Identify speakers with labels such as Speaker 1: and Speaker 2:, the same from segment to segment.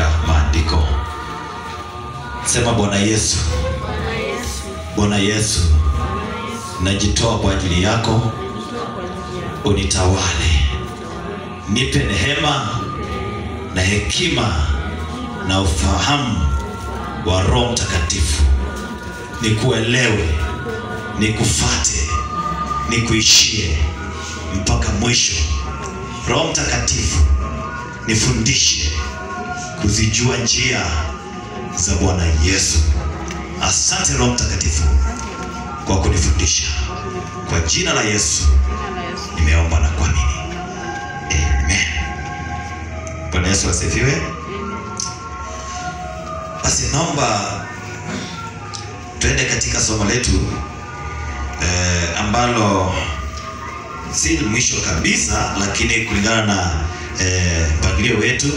Speaker 1: ya maandiko. Sema Bwana Yesu. Bwana Yesu, najitoa kwa ajili yako, unitawale. Nipe neema na hekima na ufahamu wa Roho Mtakatifu, nikuelewe, nikufate, nikuishie mpaka mwisho. Roho Mtakatifu, nifundishe kuzijua njia za Bwana Yesu. Asante Roho Mtakatifu kwa kunifundisha. Kwa jina la Yesu nimeomba na kuamini. Amen. Bwana Yesu asifiwe. Basi naomba tuende katika somo letu ambalo si mwisho kabisa, lakini kulingana na mpangilio wetu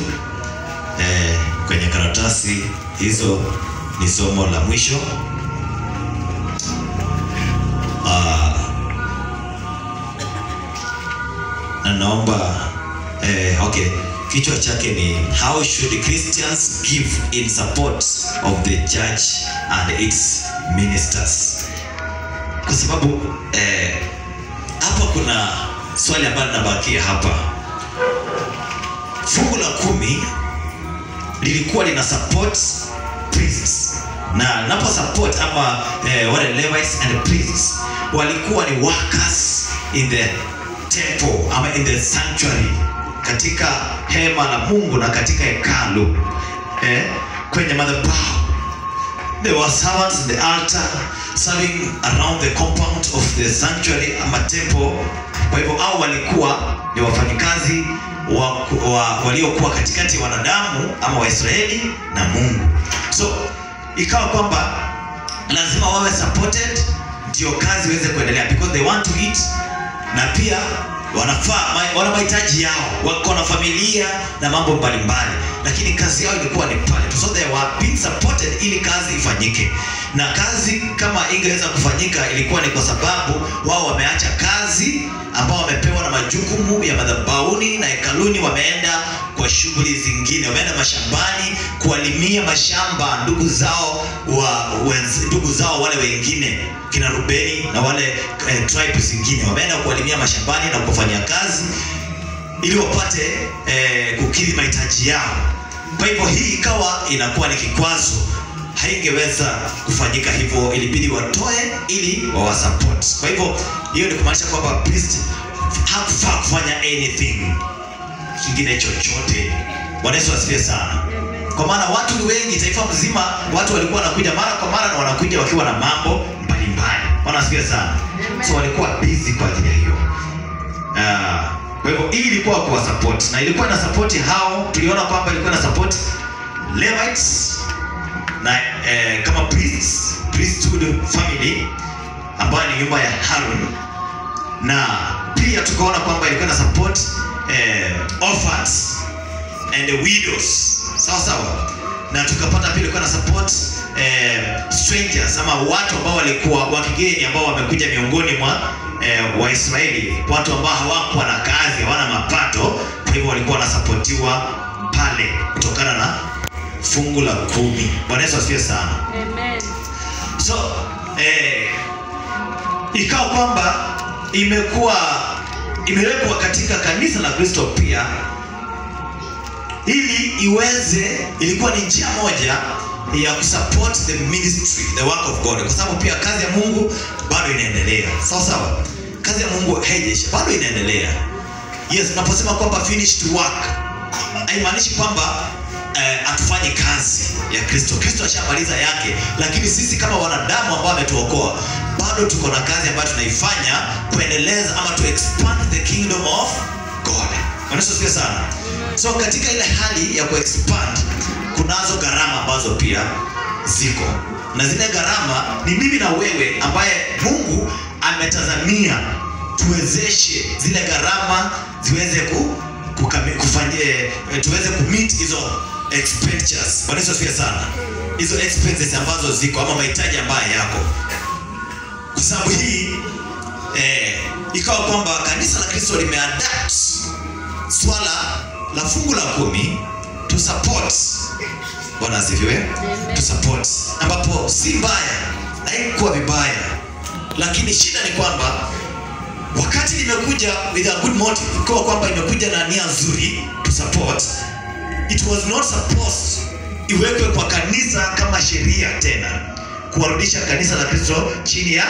Speaker 1: kwenye karatasi hizo ni somo la mwisho. Na naomba kichwa chake ni How should Christians give in support of the church and its ministers? Kwa sababu hapa kuna swali ambalo linabakia hapa. Fungu la 10 lilikuwa lina support priests, na napo support ama wale Levites and priests walikuwa ni workers in the temple ama in the sanctuary, katika hema la Mungu na katika hekalu, kwenye madhabahu. They were servants in the altar, serving around the compound of the sanctuary ama temple. Kwa hivyo hao walikuwa ni wafanyikazi waliokuwa katikati ya wanadamu ama Waisraeli na Mungu. So ikawa kwamba lazima wawe supported ndio kazi iweze kuendelea, because they want to eat, na pia wana mahitaji yao, wako na familia na mambo mbalimbali, lakini kazi yao ilikuwa ni pale. So they were being supported ili kazi ifanyike. Na kazi kama ingeweza kufanyika ilikuwa ni kwa sababu wao wameacha kazi ambao wamepewa na majukumu ya madhabahuni na hekaluni, wameenda kwa shughuli zingine, wameenda mashambani kuwalimia mashamba ndugu zao wale wengine, kina Rubeni na wale tribes zingine, wameenda kuwalimia mashambani na kufanya kazi ili wapate kukidhi mahitaji yao. Kwa hivyo hii ikawa inakuwa ni kikwazo, haingeweza kufanyika hivyo, ilibidi watoe ili wawasupport. Kwa hivyo hiyo ni kumaanisha kwamba priest hakufaa kufanya anything kingine chochote. Bwana Yesu asifiwe sana. Kwa maana watu ni wengi, taifa mzima, watu walikuwa wanakuja mara kwa mara, na wanakuja wakiwa na mambo mbalimbali. Bwana asifiwe sana. So walikuwa busy kwa ajili ya hiyo. Kwa hivyo hii ilikuwa kwa support, na ilikuwa na support hao. Tuliona kwamba ilikuwa na support Levites na kama priesthood family ambayo ni nyumba ya Harun, na pia tukaona kwamba ilikuwa na support orphans and the widows, sawa, na tukapata pia ilikuwa na support strangers ama watu ambao walikuwa wakigeni ambao wamekuja miongoni mwa Waisraeli, watu ambao hawakuwa na kazi, hawana mapato. Kwa hivyo walikuwa wanasupportiwa pale kutokana na fungu la 10. Bwana Yesu asifiwe sana. Amen. So ikawa kwamba imewekwa katika kanisa la Kristo pia, ili ilikuwa ni njia moja ya kusupport the ministry, the work of God, kwa sababu pia kazi ya Mungu bado inaendelea. Sawa, kazi ya Mungu haijaisha, bado inaendelea. Yes, naposema kwamba finished work, haimaanishi kwamba atufanye kazi ya Kristo. Kristo ashamaliza yake, lakini sisi kama wanadamu ambao ametuokoa bado tuko na kazi ambayo tunaifanya kuendeleza ama to expand the kingdom of God. Wanasofia sana. So katika ile hali ya kuexpand, kunazo gharama ambazo pia ziko, na zile gharama ni mimi na wewe ambaye Mungu ametazamia tuwezeshe zile gharama ziweze tuweze kumeet hizo expenditures. Bwana Yesu asifiwe sana. Hizo expenses ambazo ziko ama mahitaji ambayo yako. Kwa sababu hii ikawa kwamba kanisa la Kristo limeadapt swala la fungu la 10 to support support. Bwana asifiwe. To support, ambapo si mbaya, haikuwa vibaya, lakini shida ni kwamba wakati nimekuja with a good motive, kwa kwamba imekuja na nia nzuri to support, it was not supposed iwekwe kwa kanisa kama sheria tena, kuwarudisha kanisa la Kristo chini ya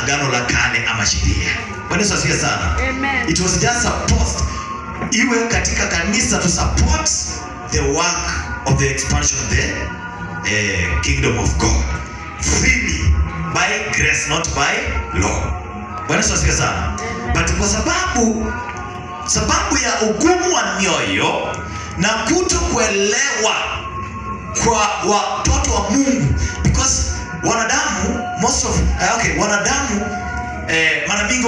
Speaker 1: agano la kale ama sheria. Bwana Yesu asifiwe sana.
Speaker 2: Amen.
Speaker 1: It was just supposed iwe katika kanisa to support the work of the expansion of the kingdom of God freely by grace, not by law. Bwana Yesu asifiwe sana. But kwa sababu ya ugumu wa mioyo na kutokuelewa kwa watoto wa Mungu, because wanadamu wanadamu mara mingi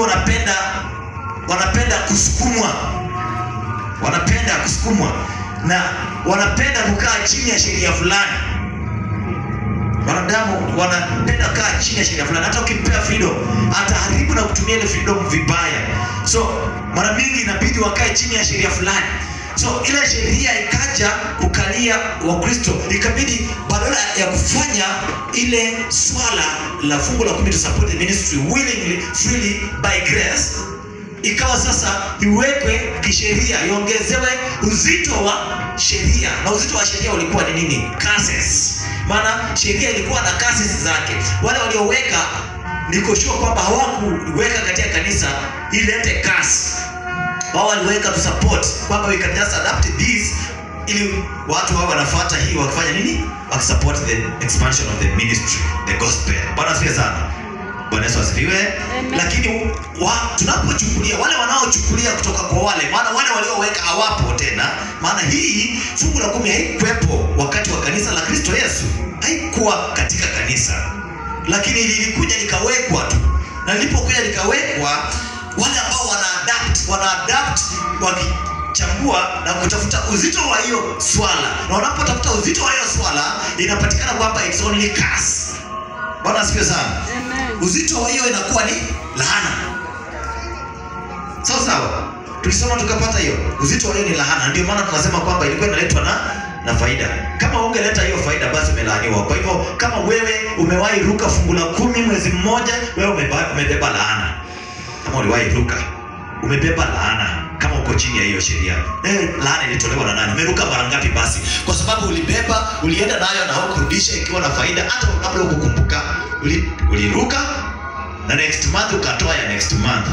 Speaker 1: wanapenda kusukumwa, na wanapenda kukaa chini ya sheria fulani. Wanadamu wanapenda kukaa chini ya sheria fulani. Hata ukimpea freedom, ataharibu na kutumia ile freedom vibaya. So mara mingi inabidi wakae chini ya sheria fulani. So ile sheria ikaja kukalia Wakristo, ikabidi badala ya kufanya ile swala la fungu la 10 to support the ministry willingly, freely, by grace, ikawa sasa iwekwe kisheria, iongezewe uzito wa sheria. Na uzito wa sheria ulikuwa ni nini? Curses. Maana sheria ilikuwa na curses zake. Wale walioweka, niko sure kwamba hawakuweka katika kanisa ilete curse. Wao waliweka to support kwamba we can just adapt this ili watu wao wanafuata hii, wakifanya nini? Wakisupport the expansion of the ministry, the gospel. Bwana asifiwe sana. Bwana Yesu asifiwe. Lakini tunapochukulia wale wanaochukulia kutoka kwa wale, maana wale walioweka hawapo tena. Maana hii fungu la 10 haikuwepo wakati wa kanisa la Kristo Yesu. Haikuwa katika kanisa. Lakini lilikuja likawekwa tu. Na lilipokuja likawekwa, wale ambao wana-adapt wakichambua na kutafuta uzito wa hiyo swala. Na wanapotafuta uzito wa hiyo swala, inapatikana kwamba it's only curse. Bwana asifiwe sana.
Speaker 2: Amen.
Speaker 1: Uzito wa hiyo inakuwa ni laana. Sawa. Tulisoma tukapata hiyo. Uzito wa hiyo ni laana. Ndio maana tunasema kwamba ilikuwa inaletwa na faida. Kama ungeleta hiyo faida, basi umelaaniwa. Kwa hivyo kama wewe umewahi ruka fungu la 10 mwezi mmoja, wewe umebeba laana. Kama uliwahi ruka, umebeba laana kama uko chini ya hiyo sheria. Laana ilitolewa na nani? Umeruka mara ngapi basi? Kwa sababu ulienda nayo na hukurudisha ikiwa na faida, hata kabla ukukumbuka. Uliruka na next month ukatoa ya next month.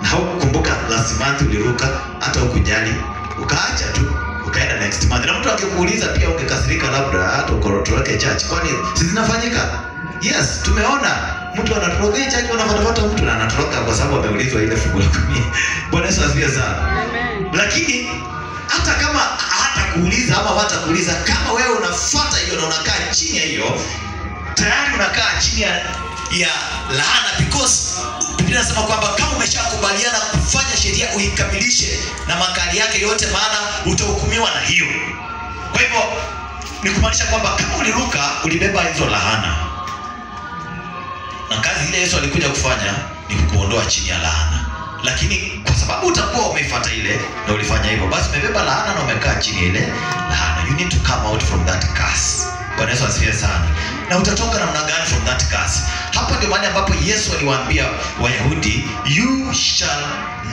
Speaker 1: Na hukukumbuka last month uliruka, hata ukujali, ukaacha tu, ukaenda next month. Na mtu akikuuliza pia ungekasirika, labda hata ukorotoke church. Kwani si zinafanyika? Yes, tumeona mtu anatoroka church, anafuata mtu na anatoroka kwa sababu ameulizwa ile fungu la 10. Bwana Yesu asifiwe sana.
Speaker 2: Amen.
Speaker 1: Lakini hata kama hatakuuliza ama hatakuuliza, kama wewe unafuata hiyo na unakaa chini ya hiyo, tayari unakaa chini ya laana, because Biblia inasema kwamba kama umeshakubaliana kufanya sheria uikamilishe na makali yake yote, maana utahukumiwa na hiyo. Kwa hivyo ni kumaanisha kwamba kama uliruka, ulibeba hizo laana. Na kazi ile Yesu alikuja kufanya ni kukuondoa chini ya laana. Lakini kwa sababu utakuwa umefuata ile na ulifanya hivyo, basi umebeba laana na umekaa chini ile laana. You need to come out from that curse. Bwana Yesu asifiwe sana. Na utatoka namna gani from that curse? Hapo ndio mahali ambapo Yesu aliwaambia Wayahudi, you shall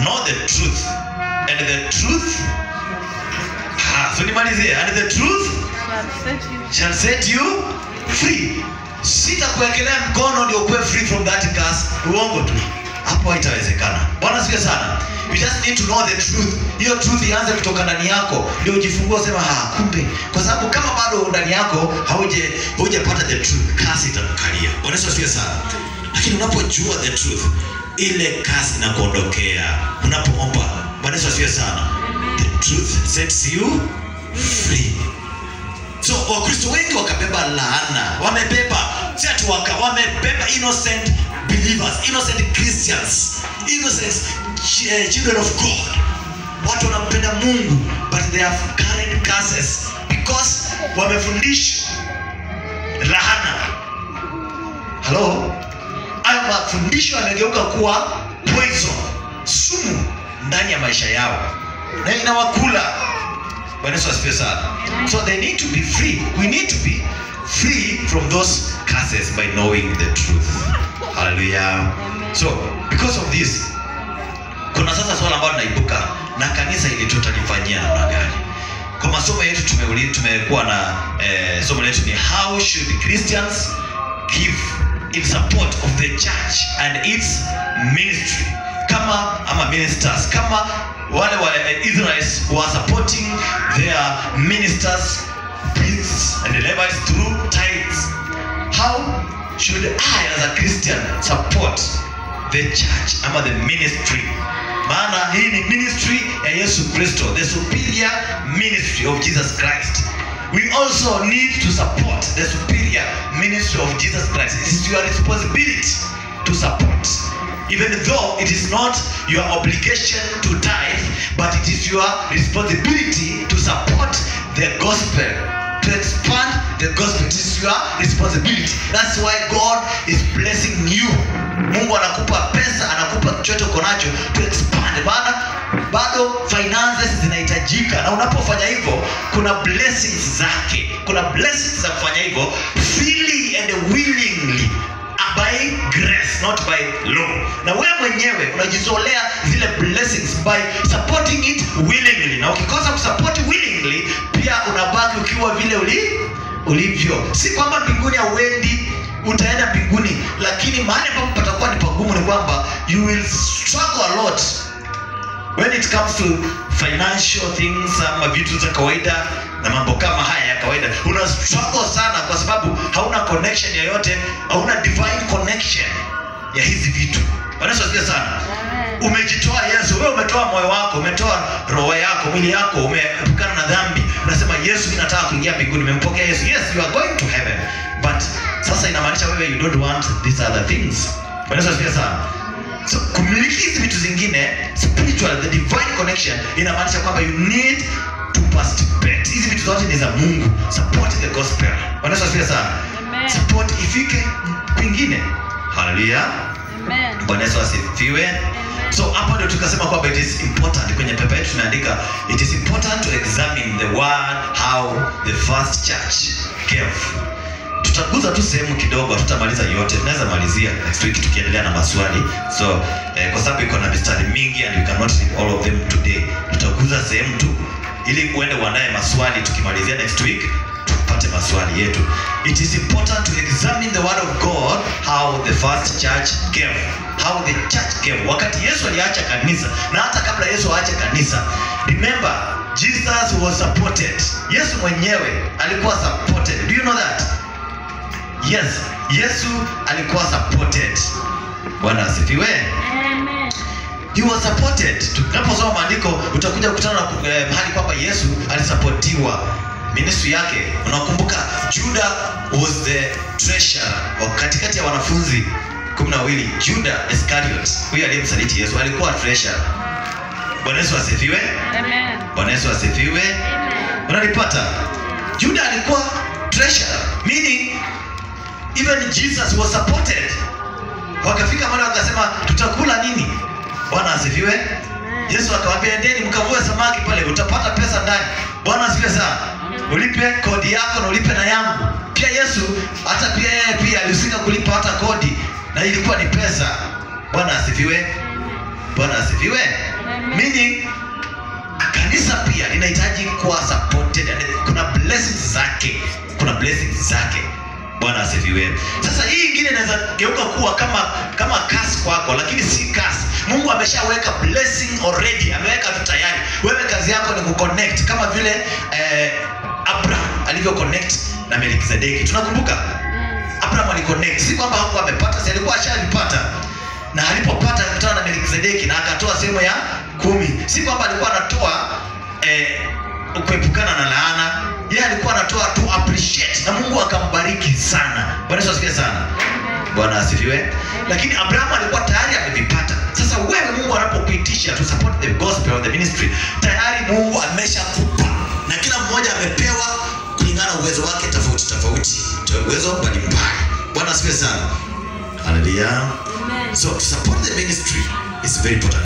Speaker 1: know the truth, and the truth and the truth shall set you free. Sitakuwekelea mkono ndio uwe free from that curse. Uongo tu. Hapo haitawezekana. Bwana asifiwe sana. You just need to know the truth. Hiyo truth ianze kutoka ndani yako, ndio ujifungue useme kumbe. Kwa sababu kama bado ndani yako hujapata the truth, curse itakukalia. Bwana asifiwe sana. Lakini unapojua the truth, ile curse inakuondokea. Unapoomba, Bwana asifiwe sana. The truth sets you free. So Wakristo wengi wakabeba laana. Wamebeba innocent believers, innocent Christians, innocent children of God. Watu wanampenda Mungu, but they have carried curses because wamefundishwa laana. Hello? Hayo mafundisho yamegeuka kuwa poison, sumu ndani ya maisha yao, na inawakula. Bwana Yesu asifiwe sana. So they need to be free. We need to be free from those curses by knowing the truth. Hallelujah. So because of this, kuna sasa swala ambalo linaibuka, na kanisa ili tutalifanyia namna gani? Kwa masomo yetu tumekuwa na somo letu ni how should Christians give in support of the church and its ministry. Kama ministers, kama wale wa Israelites who are supporting their ministers, priests and Levites through tithes, how should I as a Christian support the church ama the ministry? Maana hii ni ministry ya Yesu Kristo, the superior ministry of Jesus Christ. We also need to support the superior ministry of Jesus Christ. It is your responsibility to support, even though it is not your obligation to tithe, but it is your responsibility to support the gospel, to expand the gospel. It is your responsibility. That's why God is blessing you. Mungu anakupa pesa, anakupa chochote uko nacho to expand. Maana bado finances zinahitajika, na unapofanya hivyo kuna blessings zake. Kuna blessings za kufanya hivyo freely and willingly, by grace, not by law. Na wewe mwenyewe unajizolea zile blessings by supporting it willingly. Na ukikosa kusupport willingly, pia unabaki ukiwa vile ulivyo. Si kwamba mbinguni hauendi, utaenda mbinguni, lakini mahali ambapo patakuwa ni pagumu ni kwamba you will struggle a lot when it comes to financial things, ama vitu za kawaida na mambo kama haya ya kawaida. Una struggle sana kwa sababu hauna connection yoyote, hauna divine connection ya hizi vitu. Bwana asifiwe sana. Umejitoa Yesu, wewe umetoa moyo wako, umetoa roho yako, mwili yako, umeepukana na dhambi. Unasema Yesu, mimi nataka kuingia mbinguni. Umempokea Yesu. Yes, you are going to heaven. But sasa inamaanisha wewe you don't want these other things. Bwana asifiwe sana. So kumiliki hizi vitu zingine, spiritual, the divine connection, inamaanisha kwamba you need to participate. Hizi vitu zote ni za Mungu. Support the gospel. Bwana asifiwe sana. Support ifike kwingine. Hallelujah. Amen. Bwana asifiwe. So hapa ndio tukasema kwamba it is important, kwenye pepa yetu tunaandika it is important to examine the word how the first church gave. Tutaguza tu sehemu kidogo, tutamaliza yote. Tunaweza malizia next week tukiendelea na maswali. So kwa sababu iko na mistari mingi and we cannot read all of them today, tutaguza sehemu tu ili uende uandae maswali. Tukimalizia next week tupate maswali yetu. It is important to examine the word of God how the first church gave. How the church gave. Wakati Yesu aliacha kanisa, na hata kabla Yesu aache kanisa, remember Jesus was supported. Yesu mwenyewe alikuwa supported. Do you know that? Yes, Yesu alikuwa supported. Bwana asifiwe. Amen. He was supported. Tunaposoma maandiko utakuja kukutana na mahali kwamba Yesu alisupportiwa ministry yake. Unakumbuka Judah was the treasurer, katikati ya wanafunzi 12, Judah Iscariot, huyu aliyemsaliti Yesu, alikuwa treasurer. Bwana Yesu asifiwe. Amen. Bwana Yesu asifiwe. Amen. Unalipata? Judah alikuwa treasurer, meaning even Jesus was supported. Wakafika mahali wakasema tutakula nini? Bwana asifiwe. Yesu akawaambia endeni mkavue samaki pale, utapata pesa ndani. Bwana asifiwe sana. Ulipe kodi yako na ulipe na yangu. Pia Yesu hata pia yeye pia alisika kulipa hata kodi, na ilikuwa ni pesa. Bwana asifiwe. Bwana asifiwe. Meaning kanisa pia linahitaji kuwa supported. Kuna blessings zake. Kuna blessings zake. Bwana asifiwe. Sasa hii ingine inaweza geuka kuwa kama curse kwako, lakini si curse. Mungu ameshaweka blessing already, ameweka tu tayari. Wewe kazi yako ni kuconnect, kama vile Abraham alivyo connect na Melkizedeki. Tunakumbuka Abraham aliconnect, si kwamba hakuwa amepata, si alikuwa ashalipata. Na alipopata kukutana na Melkizedeki na akatoa sehemu ya 10. Si kwamba alikuwa anatoa kuepukana na laana. Yeye alikuwa anatoa to appreciate, na Mungu akambariki sana. Bwana asifiwe sana. Bwana asifiwe. Lakini Abraham alikuwa tayari amevipata. Sasa wewe Mungu anapokuitisha to support the gospel of the ministry, tayari Mungu ameshakupa, na kila mmoja amepewa kulingana na uwezo wake tofauti, uwezo mbalimbali. Bwana asifiwe sana. Hallelujah. Amen. So to support the ministry is very important.